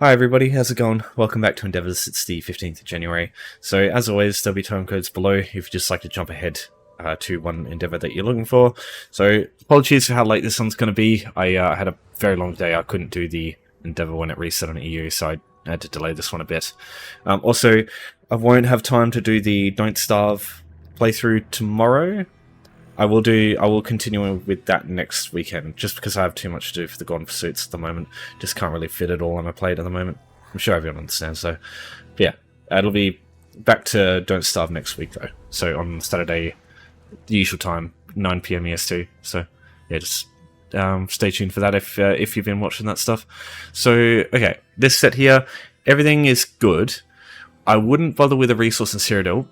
Hi everybody, how's it going? Welcome back to Endeavours. It's the 15th of January. So as always, there'll be time codes below if you'd just like to jump ahead to one Endeavour that you're looking for. So apologies for how late this one's going to be. I had a very long day. I couldn't do the Endeavour when it reset on EU, so I had to delay this one a bit. Also, I won't have time to do the Don't Starve playthrough tomorrow. I will continue with that next weekend, just because I have too much to do for the Gone Pursuits at the moment. Just can't really fit it all on my plate at the moment. I'm sure everyone understands, though. But yeah, it'll be back to Don't Starve next week, though. So on Saturday, the usual time, 9 PM EST. So yeah, just stay tuned for that if you've been watching that stuff. So, okay, this set here, everything is good. I wouldn't bother with a resource in Cyrodiil.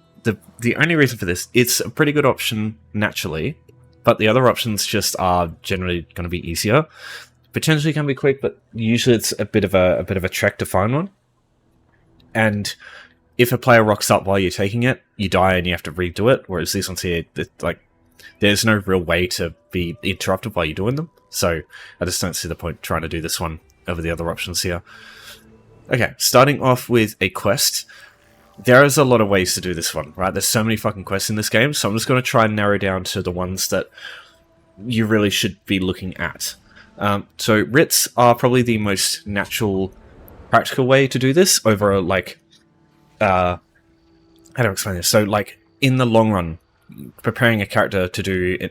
The only reason for this, it's a pretty good option naturally, but the other options just are generally going to be easier. Potentially can be quick, but usually it's a bit of a trek to find one. And if a player rocks up while you're taking it, you die and you have to redo it. Whereas these ones here, there's no real way to be interrupted while you're doing them. So I just don't see the point trying to do this one over the other options here. Okay, starting off with a quest. There is a lot of ways to do this one, right? There's so many fucking quests in this game, so I'm just going to try and narrow down to the ones that you really should be looking at. So writs are probably the most natural, practical way to do this over, like, how do I explain this? So, like, in the long run, preparing a character to do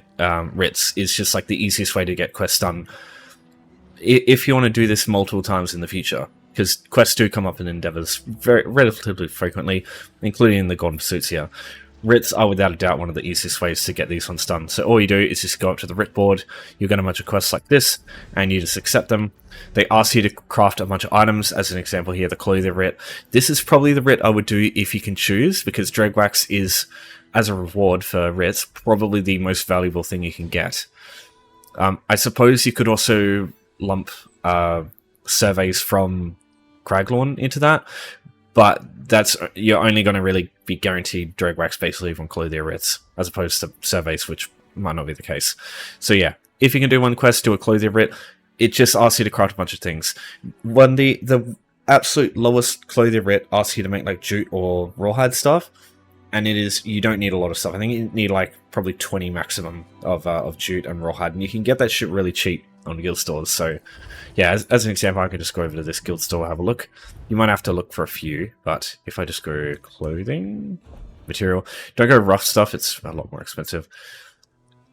writs is just, like, the easiest way to get quests done. If you want to do this multiple times in the future, because quests do come up in Endeavours relatively frequently, including in the Gone Pursuits here. Writs are without a doubt one of the easiest ways to get these ones done. So all you do is just go up to the writ board, you get a bunch of quests like this, and you just accept them. They ask you to craft a bunch of items, as an example here, the Clothier writ. This is probably the writ I would do if you can choose, because Dreg Wax is, as a reward for writs, probably the most valuable thing you can get. I suppose you could also lump surveys from Craglorn into that, but you're only going to really be guaranteed Dreg Wax basically from Clothier writs, as opposed to surveys, which might not be the case. So yeah, if you can do one quest, do a Clothier writ. It just asks you to craft a bunch of things. When the absolute lowest Clothier writ asks you to make like jute or rawhide stuff, and you don't need a lot of stuff. I think you need like probably 20 maximum of jute and rawhide, and you can get that shit really cheap on guild stores. So yeah, as an example, I could just go over to this guild store, have a look. You might have to look for a few, but if I just go clothing, material, don't go rough stuff, it's a lot more expensive.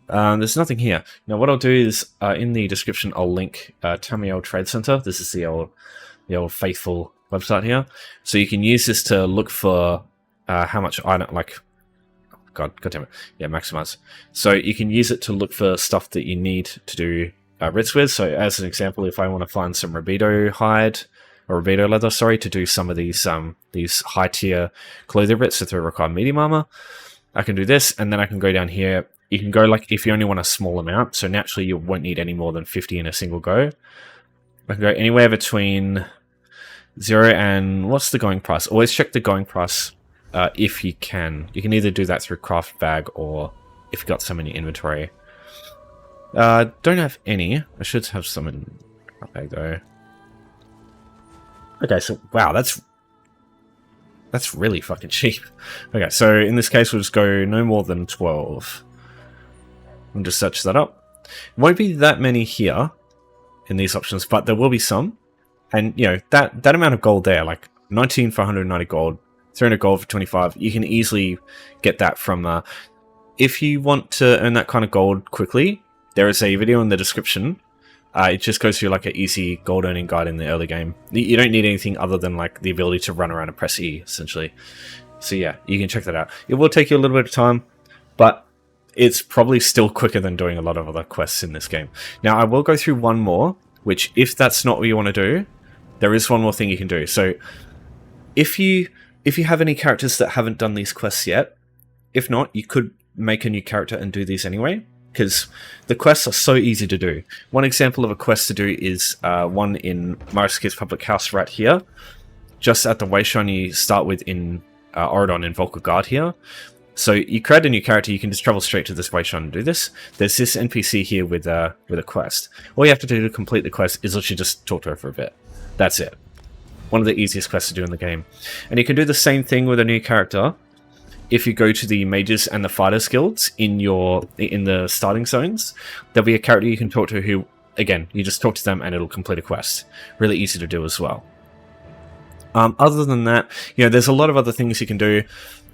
There's nothing here. Now what I'll do is, in the description, I'll link Tamriel Trade Center. This is the old faithful website here. So you can use this to look for how much item, like, God damn it. Yeah, maximize. So you can use it to look for stuff that you need to do writs with. So as an example, if I want to find some Rabido hide, or Rabido leather, sorry, to do some of these high tier Clothier writs that require medium armor, I can do this, and then I can go down here. You can go, like, if you only want a small amount, so naturally you won't need any more than 50 in a single go. I can go anywhere between 0 and, what's the going price? Always check the going price if you can. You can either do that through craft bag, or if you've got some in your inventory. Don't have any. I should have some in craft bag though. Okay, so wow, that's really fucking cheap. Okay, so in this case we'll just go no more than 12. And just search that up. It won't be that many here in these options, but there will be some. And you know, that amount of gold there, like 19 for 190 gold, 300 gold for 25, you can easily get that from if you want to earn that kind of gold quickly, there is a video in the description. It just goes through like an easy gold earning guide in the early game. You don't need anything other than like the ability to run around and press E, essentially. So yeah, you can check that out. It will take you a little bit of time, but it's probably still quicker than doing a lot of other quests in this game. Now I will go through one more, which if that's not what you want to do, there is one more thing you can do. So if you have any characters that haven't done these quests yet, if not, you could make a new character and do these anyway, because the quests are so easy to do. One example of a quest to do is one in Mariskir's Public House right here, just at the wayshrine you start with in Oridon in Volkagard here. So you create a new character, you can just travel straight to this wayshrine and do this. There's this NPC here with a quest. All you have to do to complete the quest is literally just talk to her for a bit. That's it. One of the easiest quests to do in the game. And you can do the same thing with a new character if you go to the mages and the fighters guilds in the starting zones. There'll be a character you can talk to who, again, you just talk to them and it'll complete a quest. Really easy to do as well. Other than that, there's a lot of other things you can do.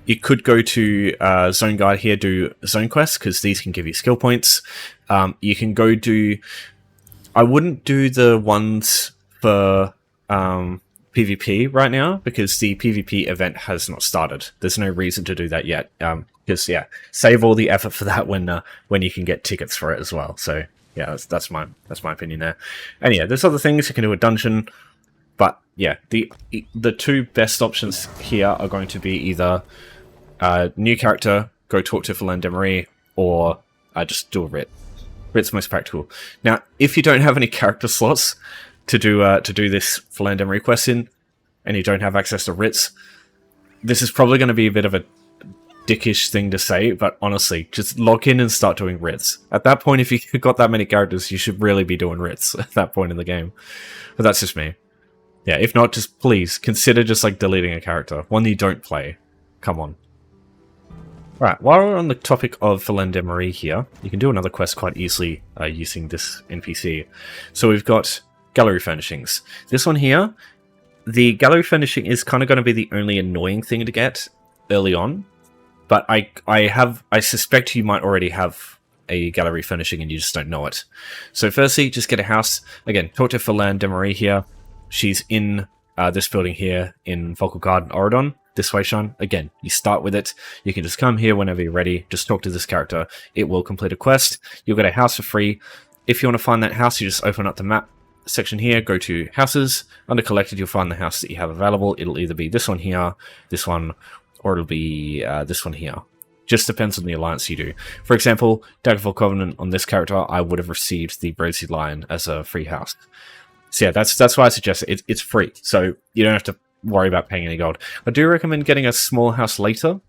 You could go to Zone Guide here, do zone quests, because these can give you skill points. You can go do... I wouldn't do the ones for PvP right now, because the PvP event has not started. There's no reason to do that yet. Because, save all the effort for that when you can get tickets for it as well. So, yeah, that's my opinion there. And yeah, there's other things. You can do a dungeon. But, yeah, the two best options here are going to be either... new character, go talk to Fernand Demery, or just do a writ. Writ's most practical. Now, if you don't have any character slots to do this Fernand Demery quest in, and you don't have access to writs, this is probably going to be a bit of a dickish thing to say, but honestly, just log in and start doing writs. At that point, if you've got that many characters, you should really be doing writs at that point in the game. But that's just me. Yeah, if not, just please consider just like deleting a character. One you don't play. Come on. Right, while we're on the topic of Fernand Demery here, you can do another quest quite easily using this NPC. So we've got Gallery Furnishings. This one here, the Gallery Furnishing is kind of going to be the only annoying thing to get early on, but I suspect you might already have a Gallery Furnishing and you just don't know it. So firstly, just get a house. Again, talk to Fernand Demery here. She's in this building here in Vocal Garden, Oridon. This way, Sean. Again, you start with it. You can just come here whenever you're ready. Just talk to this character. It will complete a quest. You'll get a house for free. If you want to find that house, you just open up the map section here. Go to Houses. Under Collected, you'll find the house that you have available. It'll either be this one here, this one, or it'll be this one here. Just depends on the alliance you do. For example, Daggerfall Covenant on this character, I would have received the Brazy Lion as a free house. So yeah, that's why I suggest it. It's free, so you don't have to worry about paying any gold. I do recommend getting a small house later.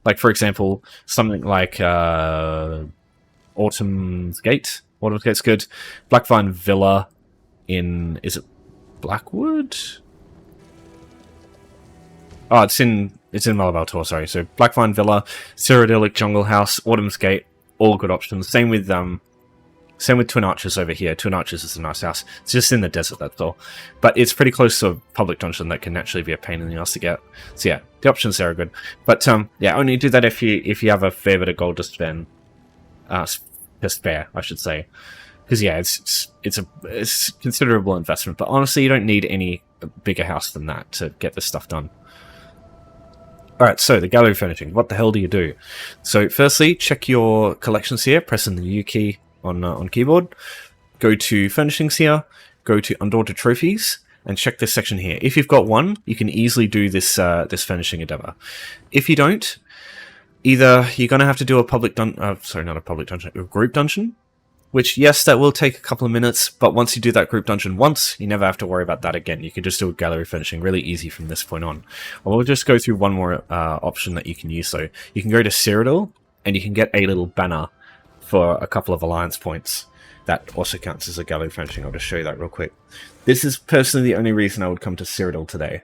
Like, for example, something like Autumn's Gate. Autumn's Gate's good. Blackvine Villa in... Is it Blackwood? Oh, it's in Malabar Tor, sorry. So, Blackvine Villa, Cyrodiil Jungle House, Autumn's Gate, all good options. Same with Twin Arches over here. Twin Arches is a nice house. It's just in the desert, that's all. But it's pretty close to a public dungeon that can naturally be a pain in the ass to get. So yeah, the options there are good. But yeah, only do that if you have a fair bit of gold to spend. To spare, I should say. Because yeah, it's considerable investment. But honestly, you don't need any bigger house than that to get this stuff done. Alright, so the Gallery Furnishing. What the hell do you do? So firstly, check your collections here. Pressing the U key on keyboard, go to Furnishings here, go to Undaunted Trophies, and check this section here. If you've got one, you can easily do this furnishing endeavor. If you don't, either you're going to have to do a group dungeon, which, yes, that will take a couple of minutes, but once you do that group dungeon once, you never have to worry about that again. You can just do a Gallery Furnishing really easy from this point on. We'll just go through one more option that you can use. So you can go to Cyrodiil, and you can get a little banner for a couple of alliance points. That also counts as a Gallery Furnishing. I'll just show you that real quick. This is personally the only reason I would come to Cyrodiil today,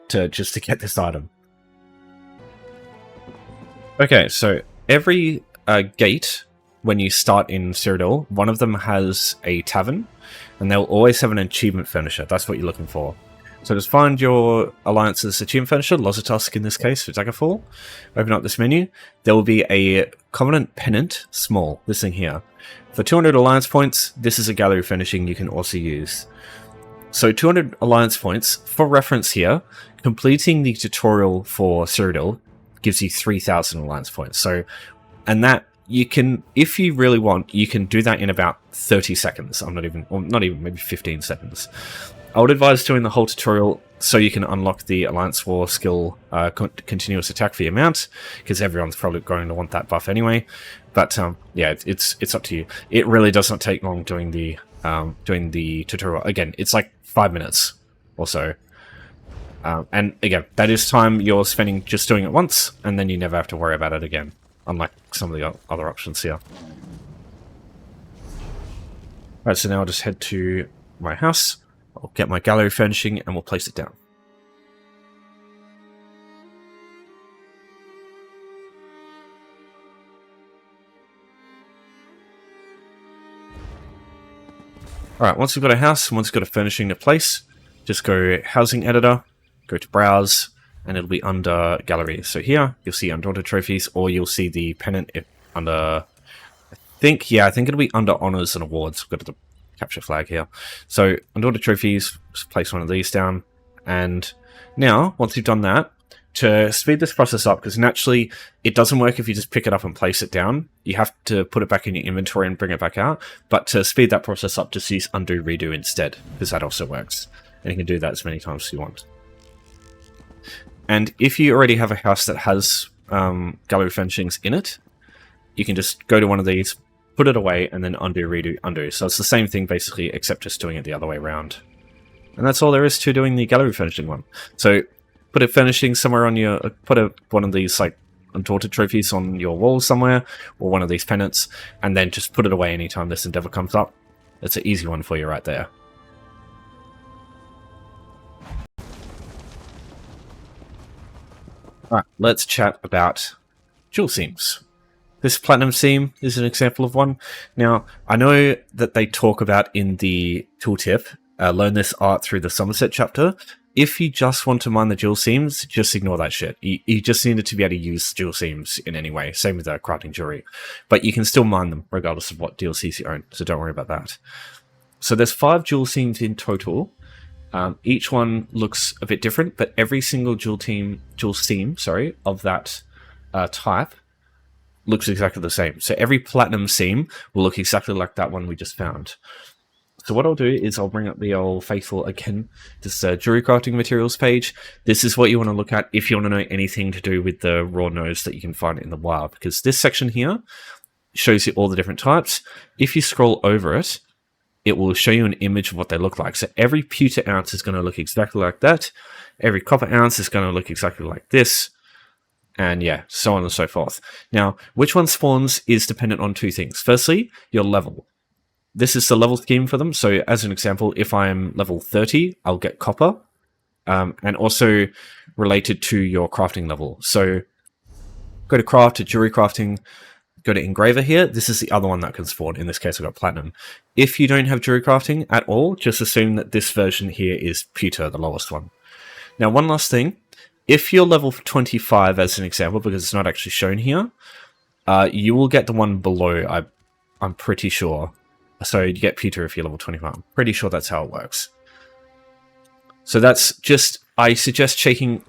just to get this item. Okay, so every gate, when you start in Cyrodiil, one of them has a tavern, and they'll always have an achievement furnisher. That's what you're looking for. So just find your alliance's achievement furnisher, Lozatusk in this case for Daggerfall. Open up this menu. There will be a Covenant Pennant, small, this thing here. For 200 alliance points, this is a Gallery Furnishing you can also use. So 200 alliance points, for reference here, completing the tutorial for Cyrodiil gives you 3,000 alliance points. So, and that you can, if you really want, you can do that in about 30 seconds. Not even, maybe 15 seconds. I would advise doing the whole tutorial so you can unlock the Alliance War skill continuous attack for your mount, because everyone's probably going to want that buff anyway. But yeah, it's up to you. It really does not take long doing the tutorial. Again, it's like 5 minutes or so. And again, that is time you're spending just doing it once, and then you never have to worry about it again, unlike some of the other options here. Alright, so now I'll just head to my house. I'll get my gallery furnishing and we'll place it down. Alright, once we've got a house and once we've got a furnishing to place, just go Housing Editor, go to Browse, and it'll be under Gallery. So here, you'll see Undaunted Trophies, or you'll see the pennant under... I think it'll be under Honours and Awards. We've got the capture flag here. So, Undaunted Trophies, just place one of these down. And now, once you've done that, to speed this process up, because naturally it doesn't work if you just pick it up and place it down. You have to put it back in your inventory and bring it back out. But to speed that process up, just use undo redo instead, because that also works. And you can do that as many times as you want. And if you already have a house that has gallery furnishings in it, you can just go to one of these, put it away, and then undo, redo, undo. So it's the same thing basically, except just doing it the other way around. And that's all there is to doing the gallery furnishing one. So put a furnishing somewhere on your, one of these like Undaunted Trophies on your wall somewhere, or one of these pennants, and then just put it away anytime this endeavor comes up. It's an easy one for you right there. Alright, let's chat about jewel seams. This platinum seam is an example of one. Now, I know that they talk about in the tooltip, learn this art through the Somerset chapter. If you just want to mine the jewel seams, just ignore that shit. You just need to be able to use jewel seams in any way. Same with crafting jewelry. But you can still mine them regardless of what DLCs you own, so don't worry about that. So there's 5 jewel seams in total. Each one looks a bit different, but every single jewel seam, of that type looks exactly the same. So every platinum seam will look exactly like that one we just found. So what I'll do is I'll bring up the old faithful, again, this jewelry crafting materials page. This is what you want to look at if you want to know anything to do with the raw nodes that you can find in the wild, because this section here shows you all the different types. If you scroll over it, it will show you an image of what they look like. So every pewter ounce is going to look exactly like that. Every copper ounce is going to look exactly like this. And yeah, so on and so forth. Now, which one spawns is dependent on 2 things. Firstly, your level. This is the level scheme for them. So as an example, if I am level 30, I'll get copper. And also related to your crafting level. So go to craft, to jewelry crafting, go to engraver here. This is the other one that can spawn. In this case, I've got platinum. If you don't have jewelry crafting at all, just assume that this version here is pewter, the lowest one. Now, one last thing. If you're level 25, as an example, because it's not actually shown here, you will get the one below, I'm pretty sure. So you get pewter if you're level 25. I'm pretty sure that's how it works. So that's just, I suggest taking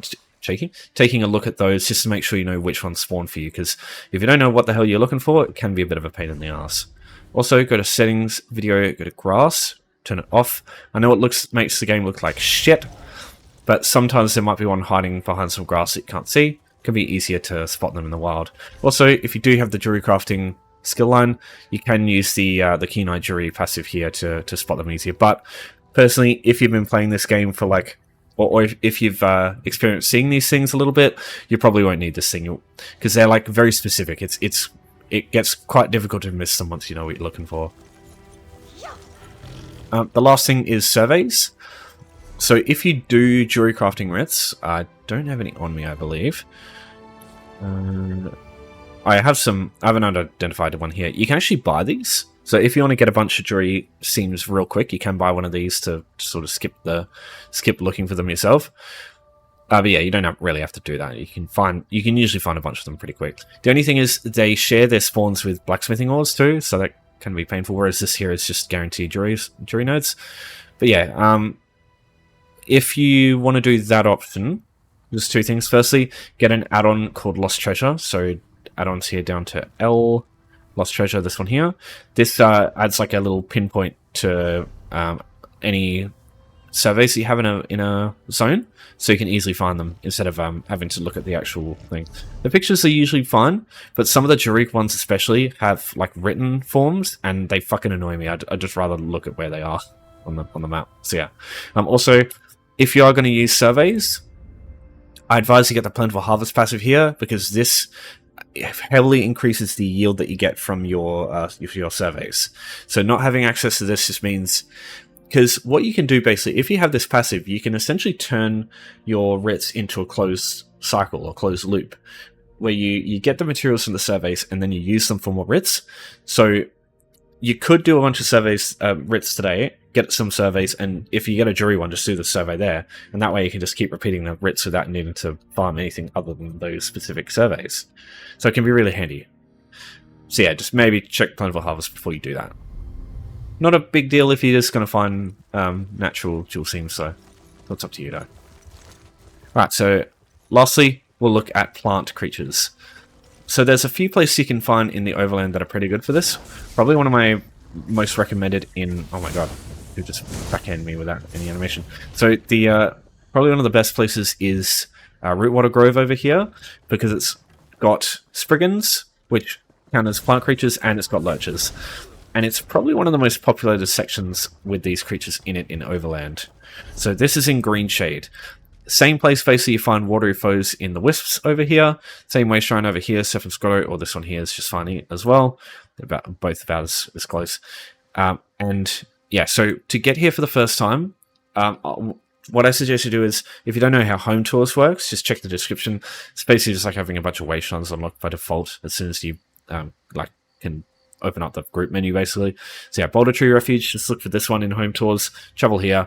a look at those just to make sure you know which ones spawn for you, because if you don't know what the hell you're looking for, it can be a bit of a pain in the ass. Also, go to settings, video, go to grass, turn it off. I know it makes the game look like shit, but sometimes there might be one hiding behind some grass that you can't see. It can be easier to spot them in the wild. Also, if you do have the jewelry crafting skill line, you can use the Keen Eye Jewelry passive here to spot them easier. But personally, if you've been playing this game for like, or if you've experienced seeing these things a little bit, you probably won't need this thing, because they're like very specific. It gets quite difficult to miss them once you know what you're looking for. The last thing is surveys. So if you do jewelry crafting writs, I don't have any on me, I believe. I haven't identified one here. You can actually buy these. So if you want to get a bunch of jewelry seams real quick, you can buy one of these to sort of skip looking for them yourself. But yeah, you don't really have to do that. You can usually find a bunch of them pretty quick. The only thing is they share their spawns with blacksmithing ores too, so that can be painful. Whereas this here is just guaranteed jewelry nodes. But yeah, if you want to do that option, there's 2 things. Firstly, get an add-on called Lost Treasure. So add-ons here down to L, Lost Treasure, this one here. This adds like a little pinpoint to any surveys that you have in a zone, so you can easily find them instead of having to look at the actual thing. The pictures are usually fine, but some of the jewelry ones especially have like written forms, and they fucking annoy me. I'd just rather look at where they are on the map. So yeah. Also, if you are going to use surveys, I advise you get the Plentiful Harvest passive here, because this heavily increases the yield that you get from your surveys. So not having access to this just means Because what you can do basically, if you have this passive, you can essentially turn your writs into a closed cycle or closed loop, where you get the materials from the surveys and then you use them for more writs. So you could do a bunch of surveys, writs today, get some surveys, and if you get a jury one, just do the survey there, and that way you can just keep repeating the writs without needing to farm anything other than those specific surveys. So it can be really handy. So yeah, just maybe check Plentiful Harvest before you do that. Not a big deal if you're just going to find natural jewel seams, so that's up to you though. Alright, so lastly, we'll look at plant creatures. So there's a few places you can find in the overland that are pretty good for this. Probably one of my most recommended in... Oh my god, you just backhanded me without any animation. So the probably one of the best places is Rootwater Grove over here, because it's got Spriggans, which count as plant creatures, and it's got lurchers. And it's probably one of the most populated sections with these creatures in it in Overland. So this is in Green Shade. Same place basically you find watery foes in the Wisps over here. Same way shrine over here, Sephiroth Grotto, or this one here is just finding it as well. They're both about as close. And yeah, so to get here for the first time, what I suggest you do is, if you don't know how home tours works, just check the description. It's basically just like having a bunch of way shrines unlocked by default as soon as you can open up the group menu basically. So yeah, Boulder Tree Refuge, just look for this one in home tours, travel here,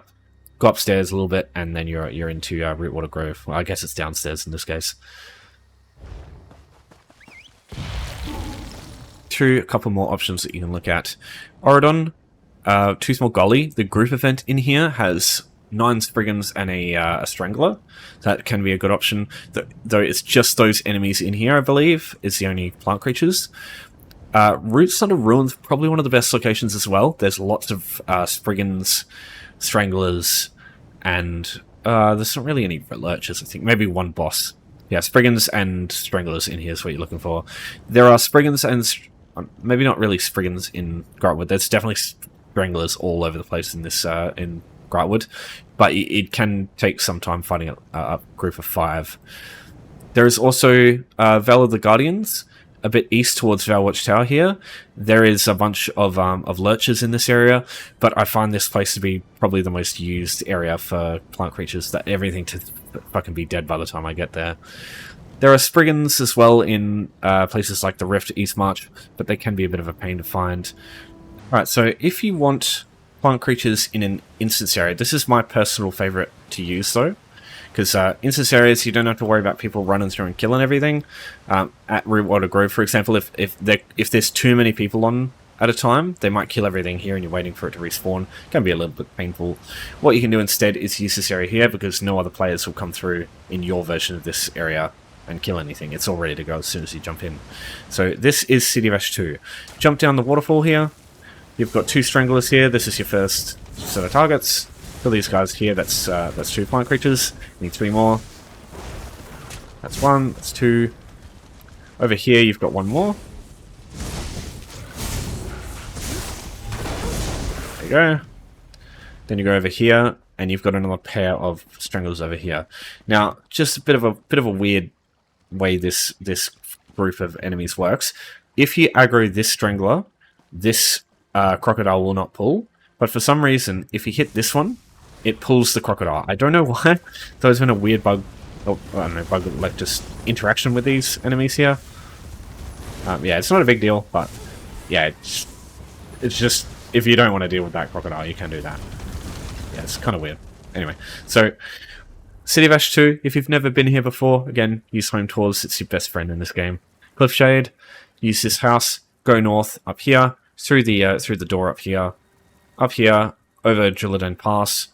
go upstairs a little bit, and then you're into Rootwater Grove. Well, I guess it's downstairs in this case. Through a couple more options that you can look at. Oridon, Toothmore Gully, the group event in here has 9 Spriggans and a Strangler. That can be a good option. Though it's just those enemies in here, I believe, is the only plant creatures. Roots Under Ruins, probably one of the best locations as well. There's lots of Spriggans, Stranglers, and there's not really any lurchers, I think. Maybe one boss. Yeah, Spriggans and Stranglers in here is what you're looking for. There are Spriggans and... maybe not really Spriggans in Grotwood. There's definitely Stranglers all over the place in this in Grotwood, but it can take some time finding a group of 5. There is also Vale of the Guardians, a bit east towards Valwatch Tower here. There is a bunch of lurchers in this area, but I find this place to be probably the most used area for plant creatures, that everything to fucking be dead by the time I get there. There are Spriggans as well in places like the Rift, East March, but they can be a bit of a pain to find. Alright, so if you want plant creatures in an instance area, this is my personal favourite to use though, because instance areas, you don't have to worry about people running through and killing everything. At Rootwater Grove, for example, if there's too many people on at a time, they might kill everything here and you're waiting for it to respawn. It can be a little bit painful. What you can do instead is use this area here, because no other players will come through in your version of this area and kill anything. It's all ready to go as soon as you jump in. So this is City of Ash 2. Jump down the waterfall here. You've got 2 Stranglers here. This is your first set of targets. For these guys here, that's 2 plant creatures. You need 3 more. That's 1. That's 2. Over here, you've got 1 more. There you go. Then you go over here, and you've got another pair of Stranglers over here. Now, just a bit of a weird way this group of enemies works. If you aggro this Strangler, this Crocodile will not pull. But for some reason, if you hit this one, it pulls the Crocodile. I don't know why. There's been a weird bug, I don't know, like just interaction with these enemies here. Yeah, it's not a big deal, but yeah, it's just, if you don't want to deal with that Crocodile, you can do that. Yeah, it's kind of weird. Anyway, so City of Ash 2, if you've never been here before, again, use home tours, it's your best friend in this game. Cliffshade, use this house, go north, up here, through the door up here, over Juladen Pass,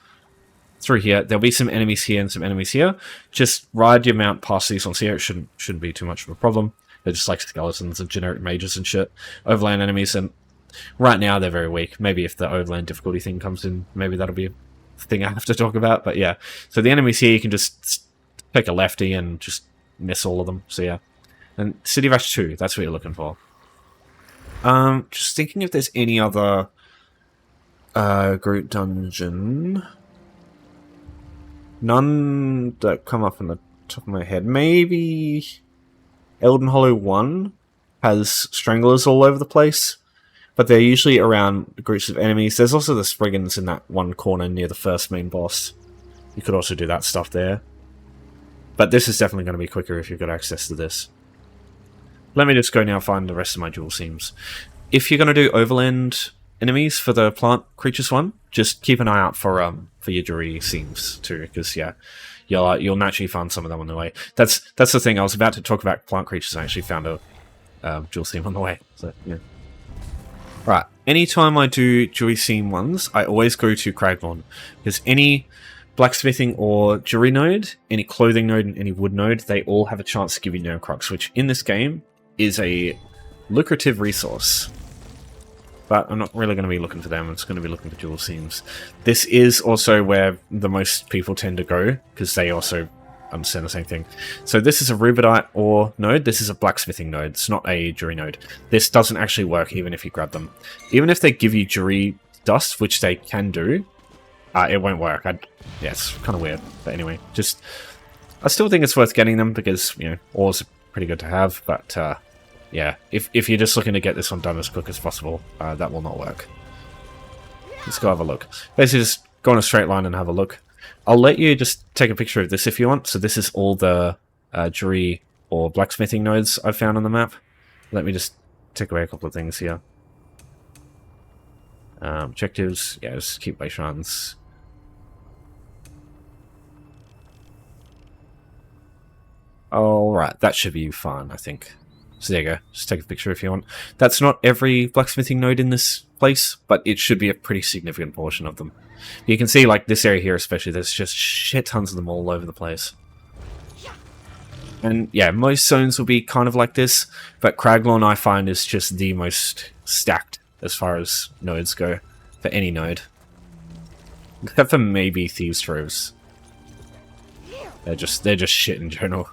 through here. There'll be some enemies here and some enemies here. Just ride your mount past these ones here. It shouldn't be too much of a problem. They're just like skeletons and generic mages and shit. Overland enemies, and right now they're very weak. Maybe if the overland difficulty thing comes in, maybe that'll be a thing I have to talk about. But yeah, so the enemies here, you can just take a lefty and just miss all of them. So yeah, and City of Ash 2, that's what you're looking for. Just thinking if there's any other group dungeon. None that come up on the top of my head. Maybe Elden Hollow 1 has Stranglers all over the place. but they're usually around groups of enemies. There's also the Spriggans in that one corner near the first main boss. You could also do that stuff there. But this is definitely going to be quicker if you've got access to this. Let me just go now find the rest of my dual seams. If you're going to do overland enemies for the plant creatures one, just keep an eye out for your Juri seams too, because yeah, you'll naturally find some of them on the way. That's the thing. I was about to talk about plant creatures. I actually found a dual seam on the way. So yeah. Right. Anytime I do Juri seam ones, I always go to Craglorn, because any blacksmithing or jewelry node, any clothing node, and any wood node, they all have a chance to give you Nerncrocs, which in this game is a lucrative resource. But I'm not really going to be looking for them. I'm just going to be looking for dual seams. This is also where the most people tend to go, because they also understand the same thing. So this is a rubidite ore node. This is a blacksmithing node. It's not a jewelry node. This doesn't actually work even if you grab them. Even if they give you jewelry dust, which they can do, it won't work. Yeah, it's kind of weird. But anyway, I still think it's worth getting them because, you know, ores are pretty good to have. But yeah, if you're just looking to get this one done as quick as possible, that will not work. Let's go have a look. Basically, just go on a straight line and have a look. I'll let you just take a picture of this if you want. So this is all the jewelry or blacksmithing nodes I've found on the map. Let me just take away a couple of things here. Objectives, yeah, just keep base runs. Alright, that should be fun, I think. So there you go, just take a picture if you want. That's not every blacksmithing node in this place, but it should be a pretty significant portion of them. You can see, like, this area here especially, there's just shit tons of them all over the place. And yeah, most zones will be kind of like this, but Craglorn I find is just the most stacked as far as nodes go, for any node. Except for maybe Thieves' Troves. They're just shit in general.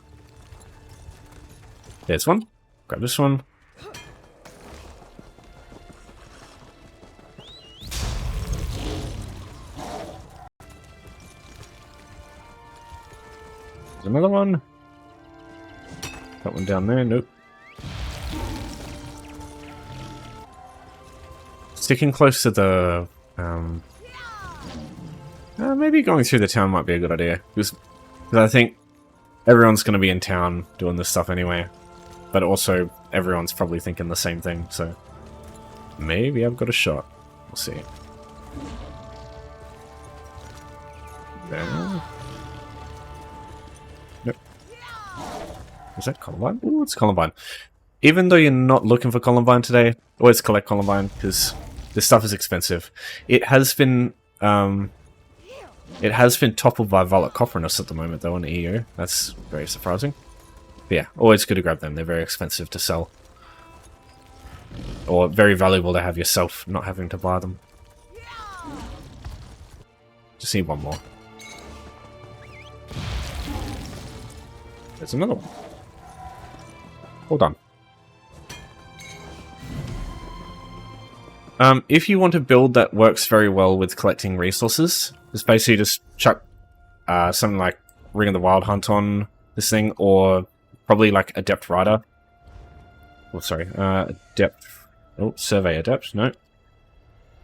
There's one. Grab this one. There's another one. That one down there. Nope. Sticking close to the... maybe going through the town might be a good idea. Because I think everyone's going to be in town doing this stuff anyway. But also, everyone's probably thinking the same thing, so... Maybe I've got a shot. We'll see. There. Nope. Is that Columbine? Ooh, it's Columbine. Even though you're not looking for Columbine today, always collect Columbine, because this stuff is expensive. It has been toppled by Violet Coprinus at the moment, though, on the EU. That's very surprising. But yeah, always good to grab them. They're very expensive to sell. Or very valuable to have yourself, not having to buy them. Just need one more. There's another one. Hold on. If you want a build that works very well with collecting resources, it's basically just chuck something like Ring of the Wild Hunt on this thing, or probably like Adept Rider. Oh, sorry. Adept... Oh, Survey Adept. No.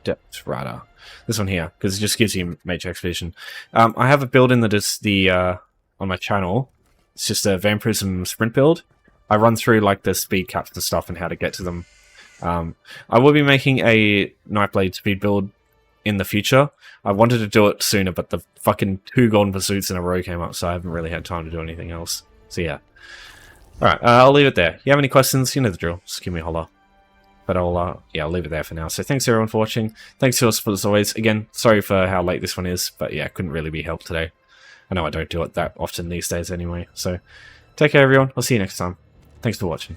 Adept Rider. This one here, because it just gives you Mage Expedition. I have a build in that is the... on my channel. It's just a Vampirism Sprint build. I run through like the speed caps and stuff and how to get to them. I will be making a Nightblade speed build in the future. I wanted to do it sooner, but the fucking 2 golden pursuits in a row came up, so I haven't really had time to do anything else. So yeah. Alright, I'll leave it there. If you have any questions, you know the drill. Just give me a holler. But I'll leave it there for now. So thanks everyone for watching. Thanks to us as always. Again, sorry for how late this one is, but yeah, couldn't really be helped today. I know I don't do it that often these days anyway. So take care everyone. I'll see you next time. Thanks for watching.